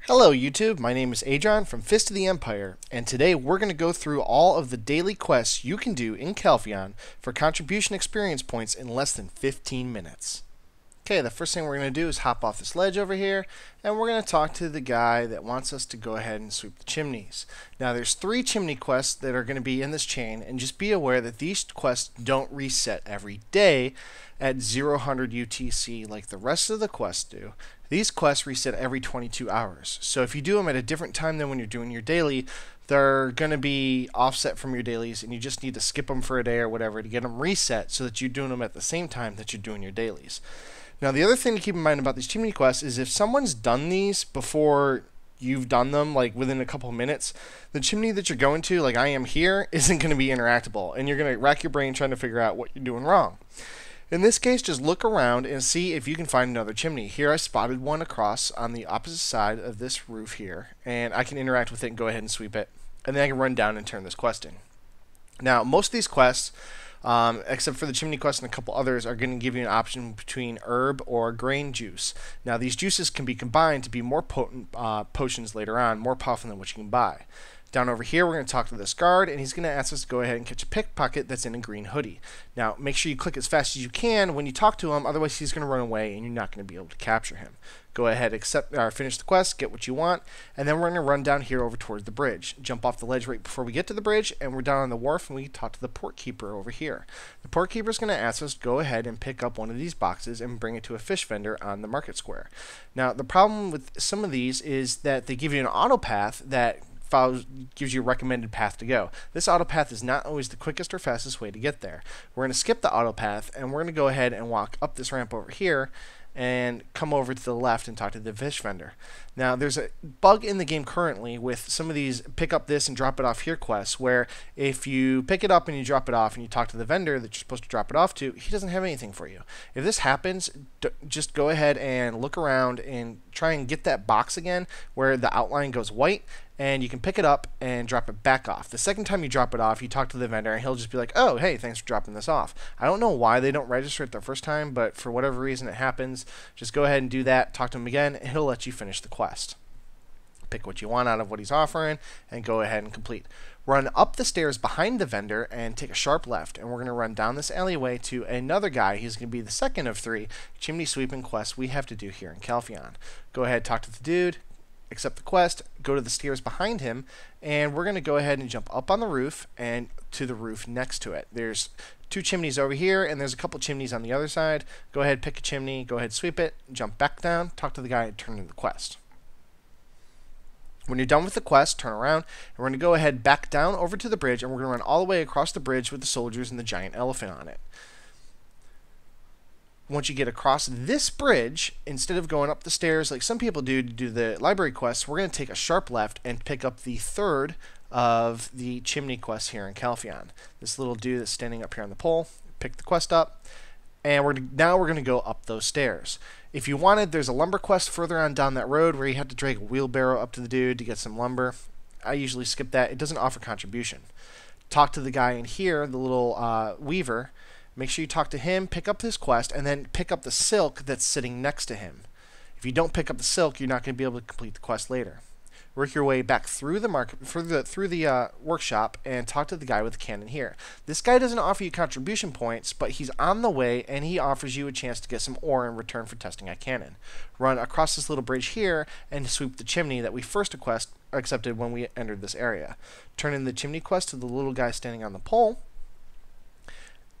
Hello YouTube, my name is Adron from Fist of the Empire, and today we're going to go through all of the daily quests you can do in Calpheon for contribution experience points in less than 15 minutes. Okay, the first thing we're going to do is hop off this ledge over here, and we're going to talk to the guy that wants us to go ahead and sweep the chimneys. Now there's 3 chimney quests that are going to be in this chain, and just be aware that these quests don't reset every day at 0 UTC like the rest of the quests do. These quests reset every 22 hours. So if you do them at a different time than when you're doing your daily, they're going to be offset from your dailies, and you just need to skip them for a day or whatever to get them reset so that you're doing them at the same time that you're doing your dailies. Now the other thing to keep in mind about these chimney quests is if someone's done these before you've done them, like within a couple of minutes, the chimney that you're going to, like I am here, isn't going to be interactable, and you're going to rack your brain trying to figure out what you're doing wrong. In this case, just look around and see if you can find another chimney. Here I spotted one across on the opposite side of this roof here, and I can interact with it and go ahead and sweep it, and then I can run down and turn this quest in. Now, most of these quests, except for the chimney quest and a couple others, are going to give you an option between herb or grain juice. Now, these juices can be combined to be more potent potions later on, more powerful than what you can buy. Down over here, we're going to talk to this guard, and he's going to ask us to go ahead and catch a pickpocket that's in a green hoodie. Now, make sure you click as fast as you can when you talk to him, otherwise he's going to run away and you're not going to be able to capture him. Go ahead, finish the quest, get what you want, and then we're going to run down here over towards the bridge. Jump off the ledge right before we get to the bridge, and we're down on the wharf, and we talk to the port keeper over here. The port keeper is going to ask us to go ahead and pick up one of these boxes and bring it to a fish vendor on the market square. Now, the problem with some of these is that they give you an auto path that gives you a recommended path to go. This auto path is not always the quickest or fastest way to get there. We're going to skip the auto path, and we're going to go ahead and walk up this ramp over here and come over to the left and talk to the fish vendor. Now, there's a bug in the game currently with some of these pick up this and drop it off here quests, where if you pick it up and you drop it off and you talk to the vendor that you're supposed to drop it off to, he doesn't have anything for you. If this happens, just go ahead and look around and try and get that box again where the outline goes white, and you can pick it up and drop it back off. The second time you drop it off, you talk to the vendor, and he'll just be like, oh, hey, thanks for dropping this off. I don't know why they don't register it the first time, but for whatever reason it happens. Just go ahead and do that, talk to him again, and he'll let you finish the quest. Pick what you want out of what he's offering, and go ahead and complete. Run up the stairs behind the vendor and take a sharp left, and we're going to run down this alleyway to another guy. He's going to be the second of 3 chimney sweeping quests we have to do here in Calpheon. Go ahead, talk to the dude, accept the quest, go to the stairs behind him, and we're going to go ahead and jump up on the roof and to the roof next to it. There's 2 chimneys over here, and there's a couple chimneys on the other side. Go ahead, pick a chimney, go ahead, sweep it, jump back down, talk to the guy, and turn in the quest. When you're done with the quest, turn around, and we're going to go ahead back down over to the bridge, and we're going to run all the way across the bridge with the soldiers and the giant elephant on it. Once you get across this bridge, instead of going up the stairs like some people do to do the library quests, we're going to take a sharp left and pick up the 3rd of the chimney quests here in Calpheon. This little dude that's standing up here on the pole, pick the quest up, and now we're going to go up those stairs. If you wanted, there's a lumber quest further on down that road where you have to drag a wheelbarrow up to the dude to get some lumber. I usually skip that. It doesn't offer contribution. Talk to the guy in here, the little weaver. Make sure you talk to him, pick up his quest, and then pick up the silk that's sitting next to him. If you don't pick up the silk, you're not going to be able to complete the quest later. Work your way back through the workshop and talk to the guy with the cannon here. This guy doesn't offer you contribution points, but he's on the way, and he offers you a chance to get some ore in return for testing a cannon. Run across this little bridge here and sweep the chimney that we first accepted when we entered this area. Turn in the chimney quest to the little guy standing on the pole.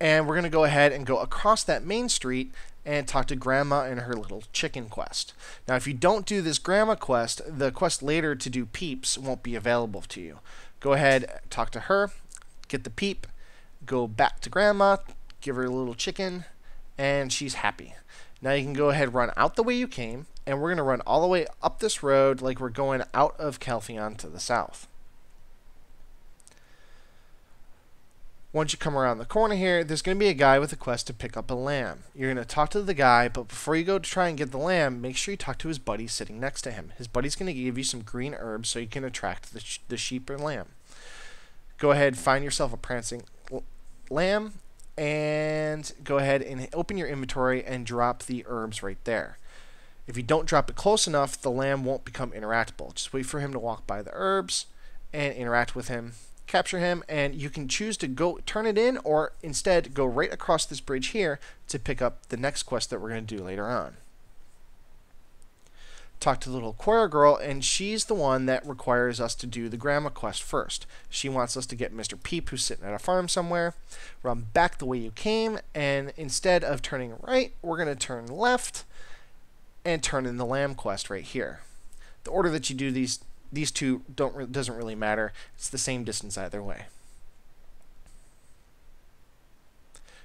And we're going to go ahead and go across that main street and talk to Grandma and her little chicken quest. Now, if you don't do this Grandma quest, the quest later to do peeps won't be available to you. Go ahead, talk to her, get the peep, go back to Grandma, give her a little chicken, and she's happy. Now you can go ahead and run out the way you came, and we're going to run all the way up this road like we're going out of Calpheon to the south. Once you come around the corner here, there's going to be a guy with a quest to pick up a lamb. You're going to talk to the guy, but before you go to try and get the lamb, make sure you talk to his buddy sitting next to him. His buddy's going to give you some green herbs so you can attract the sheep or lamb. Go ahead, find yourself a prancing lamb, and go ahead and open your inventory and drop the herbs right there. If you don't drop it close enough, the lamb won't become interactable. Just wait for him to walk by the herbs and interact with him, capture him, and you can choose to go turn it in or instead go right across this bridge here to pick up the next quest that we're going to do later on. Talk to the little choir girl, and she's the one that requires us to do the grandma quest first. She wants us to get Mr. Peep, who's sitting at a farm somewhere, run back the way you came, and instead of turning right, we're going to turn left and turn in the lamb quest right here. The order that you do these two doesn't really matter. It's the same distance either way.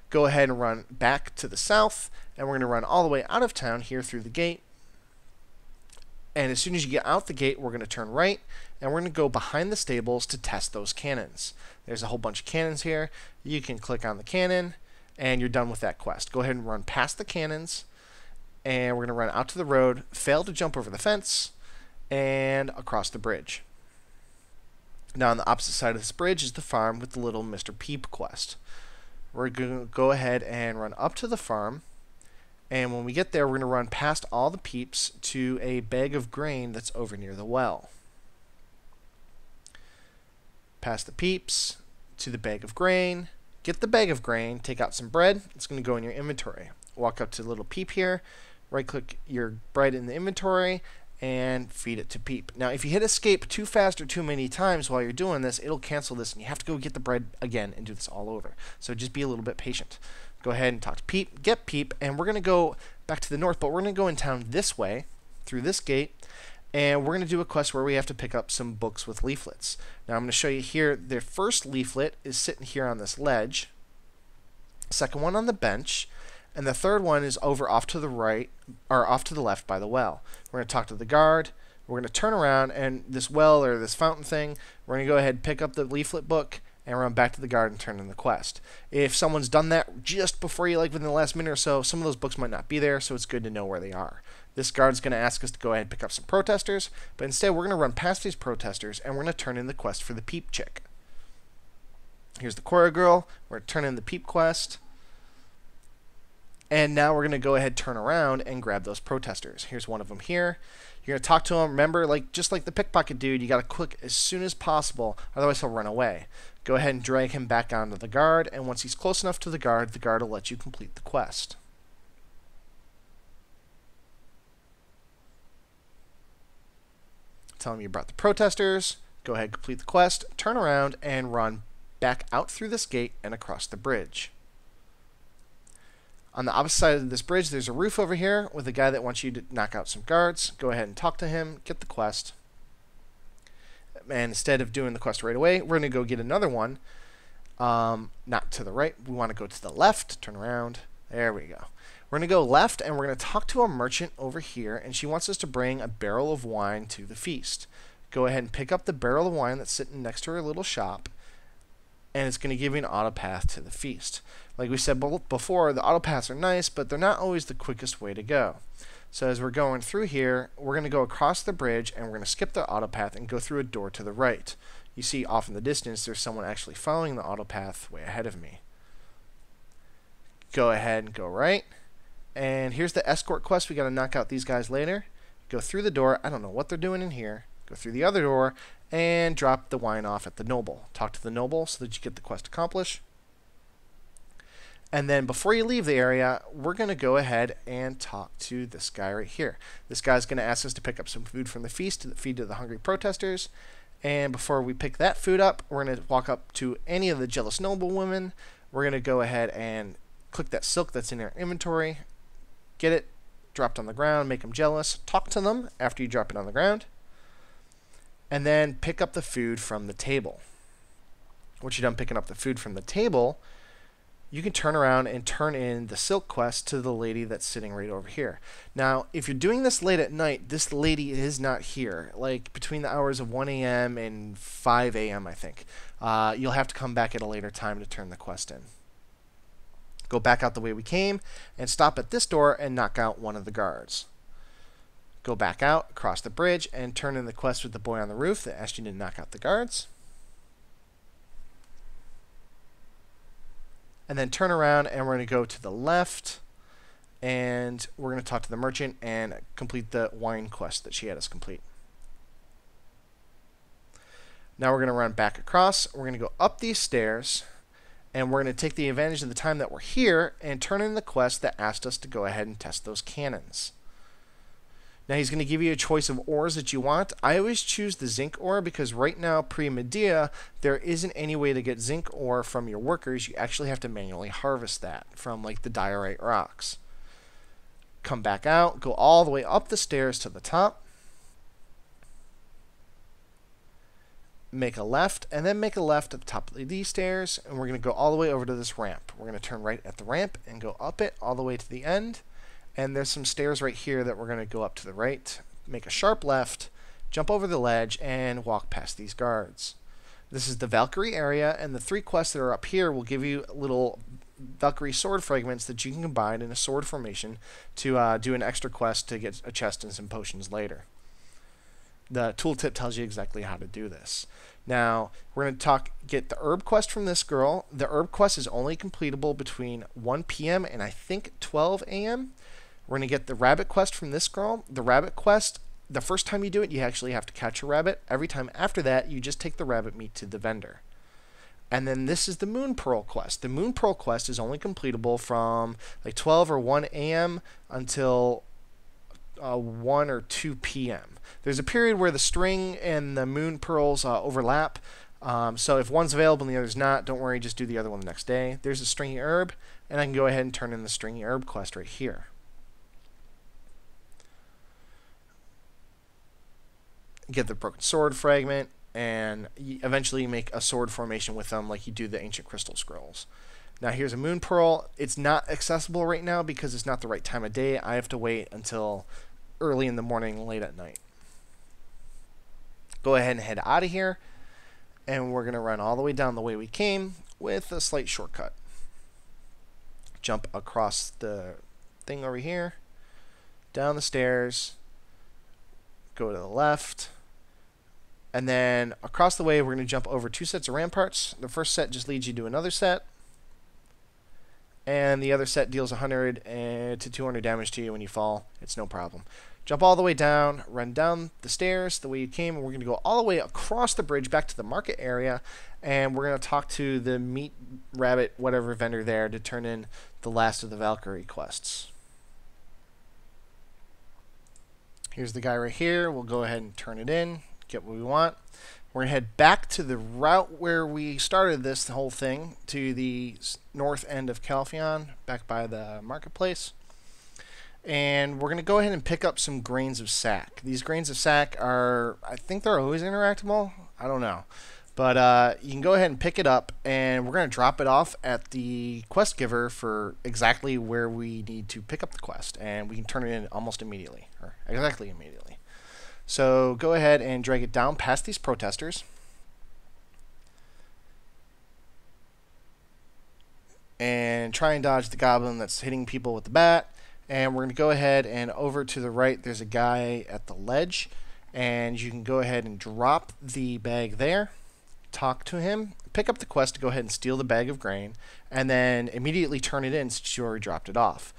Go ahead and run back to the south, and we're going to run all the way out of town here through the gate. And as soon as you get out the gate, we're going to turn right, and we're going to go behind the stables to test those cannons. There's a whole bunch of cannons here. You can click on the cannon, and you're done with that quest. Go ahead and run past the cannons, and we're going to run out to the road, fail to jump over the fence, and across the bridge. Now on the opposite side of this bridge is the farm with the little Mr. Peep quest. We're going to go ahead and run up to the farm. And when we get there, we're going to run past all the peeps to a bag of grain that's over near the well. Past the peeps to the bag of grain. Get the bag of grain, take out some bread. It's going to go in your inventory. Walk up to the little peep here, right-click your bread in the inventory, and feed it to Peep. Now, if you hit escape too fast or too many times while you're doing this, it'll cancel this, and you have to go get the bread again and do this all over. So just be a little bit patient. Go ahead and talk to Peep, get Peep, and we're going to go back to the north, but we're going to go in town this way, through this gate, and we're going to do a quest where we have to pick up some books with leaflets. Now, I'm going to show you here, the first leaflet is sitting here on this ledge, second one on the bench, and the third one is over off to the right, or off to the left by the well. We're going to talk to the guard, we're going to turn around, and this well, or this fountain thing, we're going to go ahead and pick up the leaflet book, and run back to the guard and turn in the quest. If someone's done that just before you, like within the last minute or so, some of those books might not be there, so it's good to know where they are. This guard's going to ask us to go ahead and pick up some protesters, but instead we're going to run past these protesters, and we're going to turn in the quest for the Peep chick. Here's the choir girl. We're going to turn in the Peep quest. And now we're going to go ahead, turn around, and grab those protesters. Here's one of them here. You're going to talk to him. Remember, just like the pickpocket dude, you got to click as soon as possible, otherwise he'll run away. Go ahead and drag him back onto the guard, and once he's close enough to the guard will let you complete the quest. Tell him you brought the protesters. Go ahead, complete the quest, turn around, and run back out through this gate and across the bridge. On the opposite side of this bridge, there's a roof over here with a guy that wants you to knock out some guards. Go ahead and talk to him, get the quest. And instead of doing the quest right away, we're going to go get another one. Not to the right. We want to go to the left. Turn around. There we go. We're going to go left, and we're going to talk to a merchant over here, and she wants us to bring a barrel of wine to the feast. Go ahead and pick up the barrel of wine that's sitting next to her little shop, and it's going to give you an auto path to the feast. Like we said before, the auto paths are nice, but they're not always the quickest way to go. So as we're going through here, we're going to go across the bridge, and we're going to skip the auto path and go through a door to the right. You see off in the distance, there's someone actually following the auto path way ahead of me. Go ahead and go right. And here's the escort quest. We got to knock out these guys later. Go through the door. I don't know what they're doing in here. Go through the other door and drop the wine off at the noble. Talk to the noble so that you get the quest accomplished. And then before you leave the area, we're going to go ahead and talk to this guy right here. This guy's going to ask us to pick up some food from the feast to feed to the hungry protesters. And before we pick that food up, we're going to walk up to any of the jealous noblewomen. We're going to go ahead and click that silk that's in our inventory. Get it dropped on the ground, make them jealous. Talk to them after you drop it on the ground. And then pick up the food from the table. Once you're done picking up the food from the table, you can turn around and turn in the silk quest to the lady that's sitting right over here. Now, if you're doing this late at night, this lady is not here. Like between the hours of 1 a.m. and 5 a.m., I think. You'll have to come back at a later time to turn the quest in. Go back out the way we came and stop at this door and knock out one of the guards. Go back out, across the bridge, and turn in the quest with the boy on the roof that asked you to knock out the guards. And then turn around, and we're going to go to the left and we're going to talk to the merchant and complete the wine quest that she had us complete. Now we're going to run back across. We're going to go up these stairs, and we're going to take the advantage of the time that we're here and turn in the quest that asked us to go ahead and test those cannons. Now he's going to give you a choice of ores that you want. I always choose the zinc ore because right now, pre-Medea, there isn't any way to get zinc ore from your workers. You actually have to manually harvest that from like the diorite rocks. Come back out, go all the way up the stairs to the top. Make a left, and then make a left at the top of these stairs, and we're going to go all the way over to this ramp. We're going to turn right at the ramp and go up it all the way to the end. And there's some stairs right here that we're going to go up to the right, make a sharp left, jump over the ledge, and walk past these guards. This is the Valkyrie area, and the 3 quests that are up here will give you little Valkyrie sword fragments that you can combine in a sword formation to do an extra quest to get a chest and some potions later. The tooltip tells you exactly how to do this. Now, we're going to get the herb quest from this girl. The herb quest is only completable between 1 p.m. and I think 12 a.m. We're going to get the rabbit quest from this girl. The rabbit quest, the first time you do it, you actually have to catch a rabbit. Every time after that, you just take the rabbit meat to the vendor. And then this is the Moon Pearl quest. The Moon Pearl quest is only completable from like 12 or 1 a.m. until 1 or 2 p.m. There's a period where the string and the moon pearls overlap. So if one's available and the other's not, don't worry, just do the other one the next day. There's a stringy herb, and I can go ahead and turn in the stringy herb quest right here. Get the broken sword fragment, and eventually make a sword formation with them like you do the ancient crystal scrolls. Now here's a moon pearl. It's not accessible right now because it's not the right time of day. I have to wait until early in the morning, late at night. Go ahead and head out of here, and we're going to run all the way down the way we came with a slight shortcut. Jump across the thing over here, down the stairs, go to the left, and then across the way we're going to jump over 2 sets of ramparts. The first set just leads you to another set, and the other set deals 100 to 200 damage to you when you fall. It's no problem. Jump all the way down, run down the stairs the way you came, and we're going to go all the way across the bridge back to the market area, and we're going to talk to the meat, rabbit, whatever vendor there to turn in the last of the Valkyrie quests. Here's the guy right here. We'll go ahead and turn it in, get what we want. We're going to head back to the route where we started this whole thing, to the north end of Calpheon, back by the marketplace. And we're going to go ahead and pick up some grains of sack. These grains of sack are, I think they're always interactable. I don't know. But you can go ahead and pick it up, and we're going to drop it off at the quest giver for exactly where we need to pick up the quest. And we can turn it in almost immediately, or exactly immediately. So go ahead and drag it down past these protesters. And try and dodge the goblin that's hitting people with the bat. And we're going to go ahead and over to the right, there's a guy at the ledge. And you can go ahead and drop the bag there. Talk to him. Pick up the quest to go ahead and steal the bag of grain. And then immediately turn it in since you already dropped it off.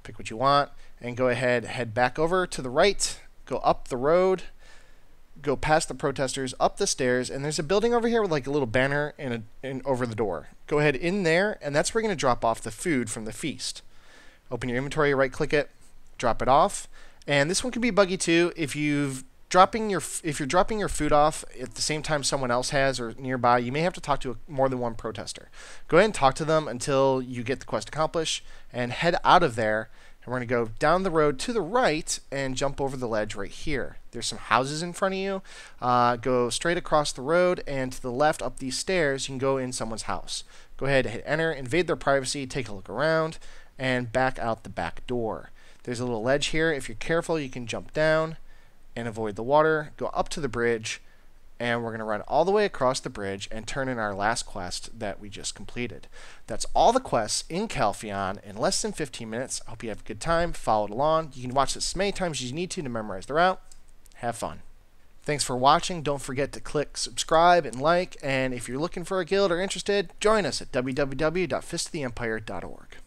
Pick what you want. And go ahead, head back over to the right. Go up the road. Go past the protesters, up the stairs. And there's a building over here with like a little banner and over the door. Go ahead in there. And that's where you're going to drop off the food from the feast. Open your inventory, right-click it, drop it off. And this one can be buggy too. If you're dropping your food off at the same time someone else has or nearby, you may have to talk to more than one protester. Go ahead and talk to them until you get the quest accomplished, and head out of there. And we're going to go down the road to the right and jump over the ledge right here. There's some houses in front of you. Go straight across the road, and to the left up these stairs, you can go in someone's house. Go ahead, hit enter, invade their privacy, take a look around, and back out the back door. There's a little ledge here. If you're careful, you can jump down and avoid the water. Go up to the bridge, and we're going to run all the way across the bridge and turn in our last quest that we just completed. That's all the quests in Calpheon in less than 15 minutes. I hope you have a good time. Follow it along. You can watch this as many times as you need to memorize the route. Have fun. Thanks for watching. Don't forget to click subscribe and like. And if you're looking for a guild or interested, join us at www.fistoftheempire.org.